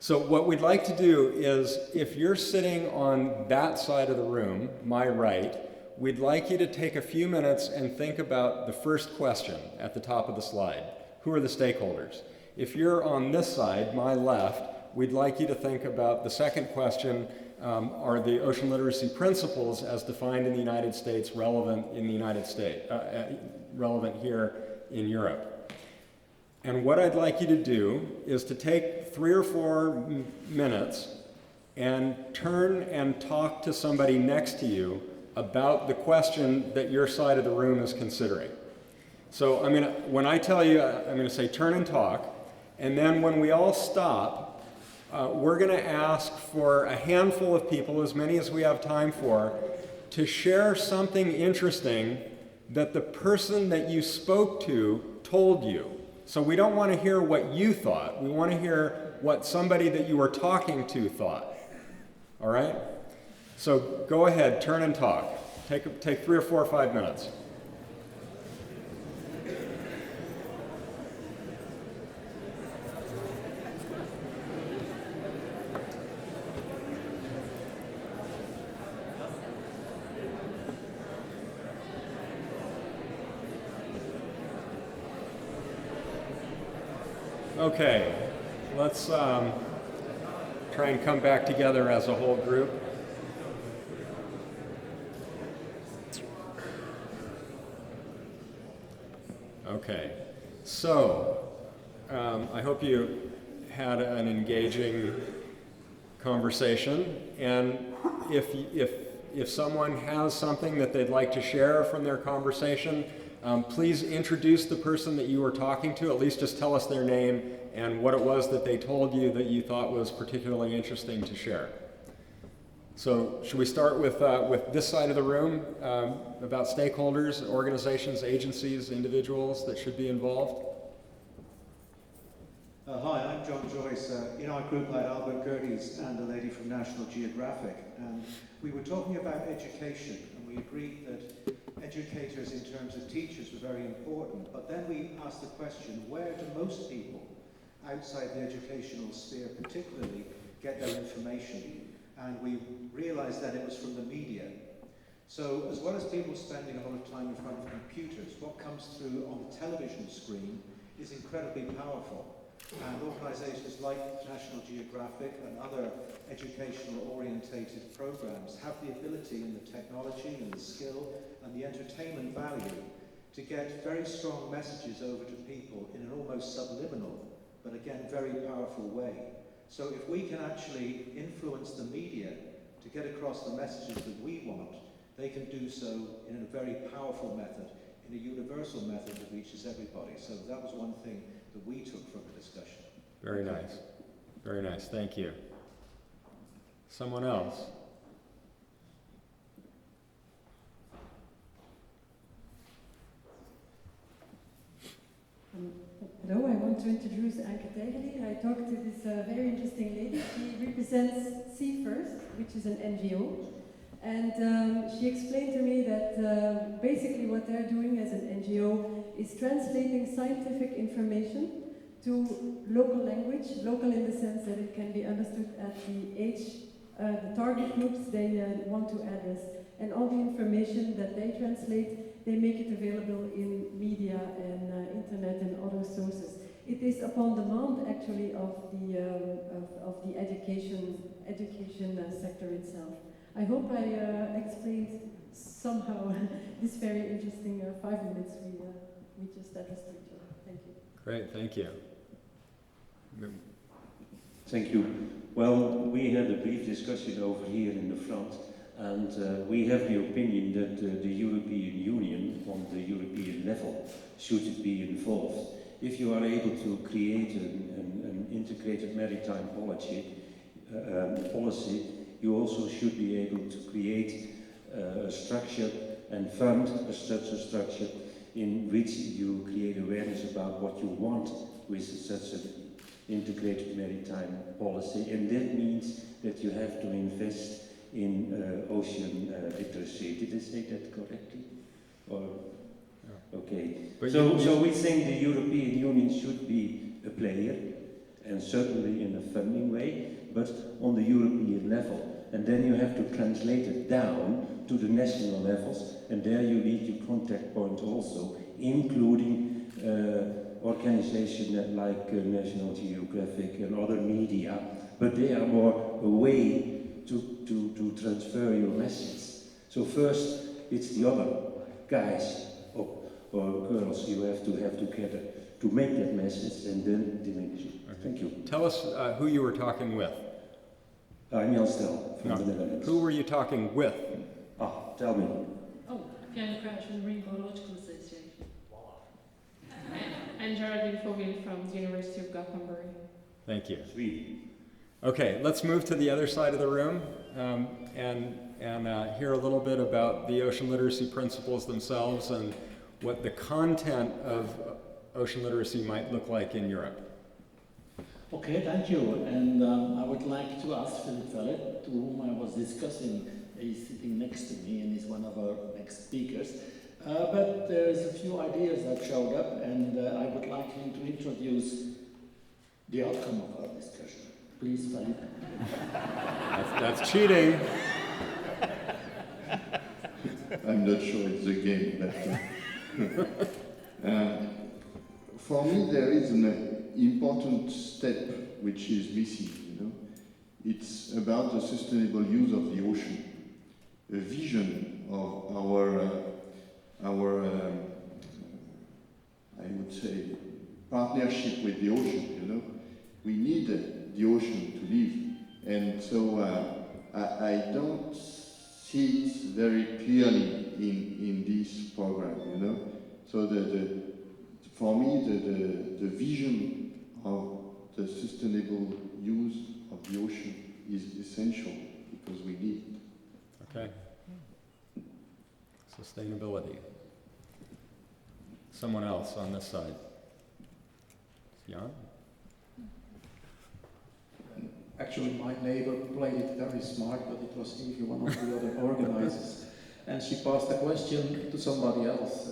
So what we'd like to do is, if you're sitting on that side of the room, my right, we'd like you to take a few minutes and think about the first question at the top of the slide. Who are the stakeholders? If you're on this side, my left, we'd like you to think about the second question, are the ocean literacy principles as defined in the United States relevant in the United States, relevant here in Europe? And what I'd like you to do is to take 3 or 4 minutes and turn and talk to somebody next to you about the question that your side of the room is considering. So when I tell you, I'm going to say turn and talk, and then when we all stop, we're going to ask for a handful of people, as many as we have time for, to share something interesting that the person that you spoke to told you. So we don't want to hear what you thought. We want to hear what somebody that you were talking to thought. All right? So go ahead, turn and talk. Take 3 or 4 or 5 minutes. Okay, let's try and come back together as a whole group. Okay, so I hope you had an engaging conversation, and if someone has something that they'd like to share from their conversation, please introduce the person that you were talking to. At least just tell us their name and what it was that they told you that you thought was particularly interesting to share. So should we start with this side of the room, about stakeholders, organizations, agencies, individuals that should be involved? Hi, I'm John Joyce. In our group I had Albert Gerdes and a lady from National Geographic, and we were talking about education, and we agreed that educators in terms of teachers were very important, but then we asked the question, where do most people outside the educational sphere particularly get their information? And we realized that it was from the media. So as well as people spending a lot of time in front of computers, what comes through on the television screen is incredibly powerful. And organizations like National Geographic and other educational orientated programs have the ability and the technology and the skill and the entertainment value to get very strong messages over to people in an almost subliminal, but again, very powerful way. So if we can actually influence the media to get across the messages that we want, they can do so in a very powerful method, in a universal method that reaches everybody. So that was one thing that we took from the discussion. Very nice. Very nice. Thank you. Someone else? Hello, I want to introduce Anke Tijgeli. I talked to this very interesting lady. She represents Sea First, which is an NGO. And she explained to me that basically what they're doing as an NGO is translating scientific information to local language, local in the sense that it can be understood at the age, the target groups they want to address. And all the information that they translate, they make it available in media and internet and other sources. It is upon demand actually of the education sector itself. I hope I explained somehow this very interesting 5 minutes we just addressed to each other. Thank you. Great, thank you. Thank you. Well, we had a brief discussion over here in the front, and we have the opinion that the European Union, on the European level, should be involved. If you are able to create an integrated maritime policy, you also should be able to create a structure and fund such a structure in which you create awareness about what you want with such an integrated maritime policy. And that means that you have to invest in ocean literacy. Did I say that correctly? Or okay. So we think the European Union should be a player, and certainly in a funding way. but on the European level. And then you have to translate it down to the national levels, and there you need your contact point also, including organizations like National Geographic and other media, but they are more a way to transfer your message. So first, it's the other guys or girls you have together to make that message and then diminish it. Okay. Thank you. Tell us who you were talking with. I'm Jan Stel from No. the Netherlands. Who were you talking with? Tell me. Oh, Fiona Crouch from the Marine Biological Association. And Geraldine Fogel from the University of Gothenburg. Thank you. Sweet. Okay, let's move to the other side of the room and hear a little bit about the ocean literacy principles themselves and what the content of ocean literacy might look like in Europe. Okay, thank you. And I would like to ask Philip Vellet, to whom I was discussing. He's sitting next to me and he's one of our next speakers. But there's a few ideas that showed up, and I would like him to introduce the outcome of our discussion. Please, Philip. That's cheating. I'm not sure it's a game, but for me there is an important step which is missing. You know, it's about the sustainable use of the ocean, a vision of our I would say partnership with the ocean. You know, we need the ocean to live, and so I don't see it very clearly in this program, you know. So for me, the vision of the sustainable use of the ocean is essential because we need it. Okay. Sustainability. Someone else on this side. Jan? Actually, my neighbor played it very smart, but it was Evie, one of the other organizers. And she passed the question to somebody else.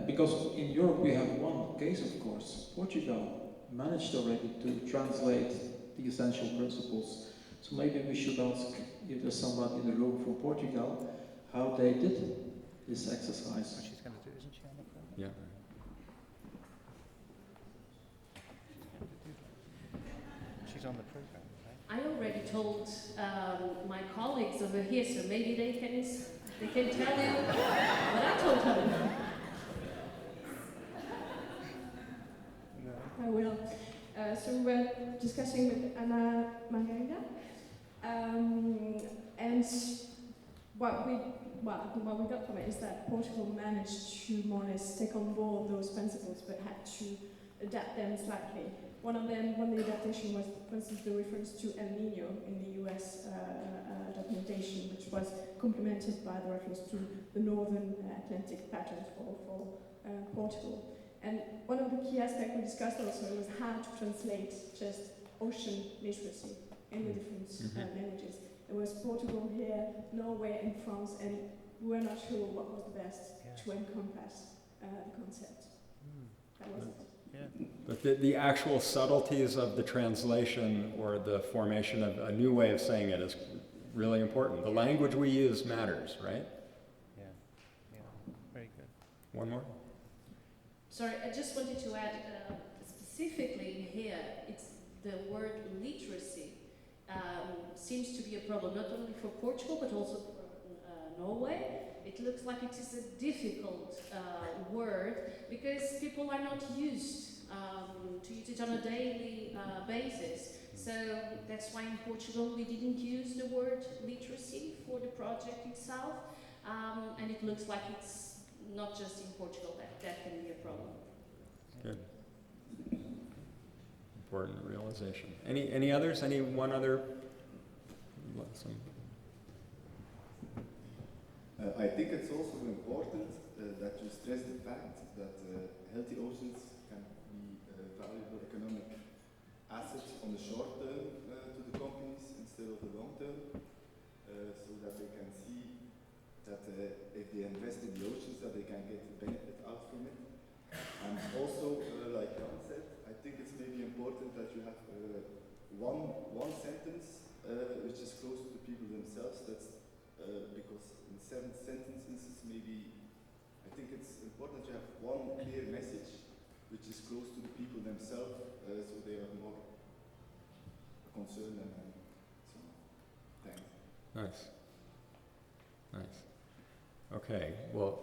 Because in Europe we have one case, of course. Portugal managed already to translate the essential principles. So maybe we should ask if there's somebody in the room from Portugal, how they did this exercise. She's going to do, isn't she, on the program? Yeah. She's on the program, right? I already told my colleagues over here, so maybe they can tell you what I told them. I will. So we were discussing with Anna Margarida, and what we got from it is that Portugal managed to more or less take on board those principles, but had to adapt them slightly. One of the adaptation was, for instance, the reference to El Nino in the US documentation, which was complemented by the reference to the northern Atlantic pattern for Portugal. And one of the key aspects we discussed also was how to translate just ocean literacy in the different languages. There was Portugal here, Norway and France, and we were not sure what was the best to encompass the concept. That was it. Yeah. But the actual subtleties of the translation or the formation of a new way of saying it is really important. The language we use matters, right? Yeah. Yeah. Very good. One more? Sorry, I just wanted to add, specifically here, it's the word literacy seems to be a problem not only for Portugal but also for Norway. It looks like it is a difficult word because people are not used to use it on a daily basis. So that's why in Portugal we didn't use the word literacy for the project itself, and it looks like it's not just in Portugal that can be a problem. Good. Important realization. Any others? Any one other? I think it's also important that you stress the fact that healthy oceans can be valuable economic assets on the short term to the companies instead of the long term, so that they can see that if they invest in the oceans that they can get the benefit out from it. And also, like Jan said, I think it's maybe important that you have one sentence which is close to the people themselves. That's because in 7 sentences, maybe I think it's important to have one clear message which is close to the people themselves, so they are more concerned and so on. Thanks. Nice. Nice. Okay, well,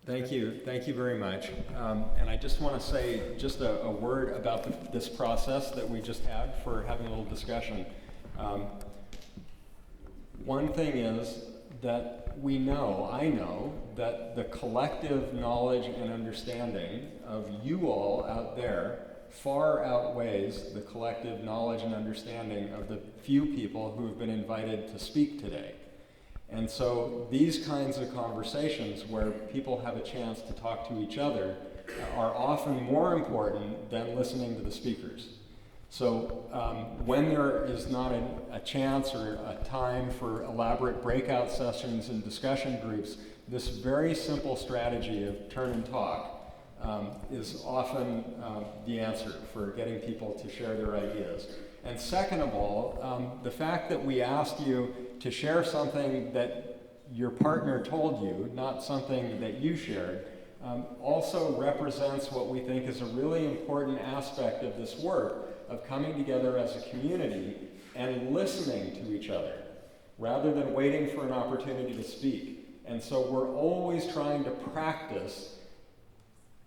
thank you very much. And I just want to say just a word about this process that we just had for having a little discussion. One thing is that I know that the collective knowledge and understanding of you all out there far outweighs the collective knowledge and understanding of the few people who have been invited to speak today. And so these kinds of conversations where people have a chance to talk to each other are often more important than listening to the speakers. So when there is not a chance or a time for elaborate breakout sessions and discussion groups, this very simple strategy of turn and talk is often the answer for getting people to share their ideas. And second of all, the fact that we asked you to share something that your partner told you, not something that you shared, also represents what we think is a really important aspect of this work of coming together as a community and listening to each other rather than waiting for an opportunity to speak. And so we're always trying to practice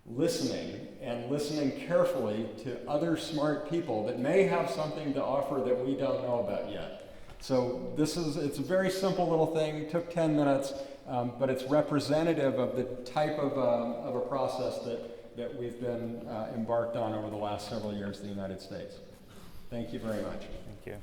listening and listening carefully to other smart people that may have something to offer that we don't know about yet. So it's a very simple little thing, took 10 minutes, but it's representative of the type of a process that we've been embarked on over the last several years in the United States. Thank you very much. Thank you.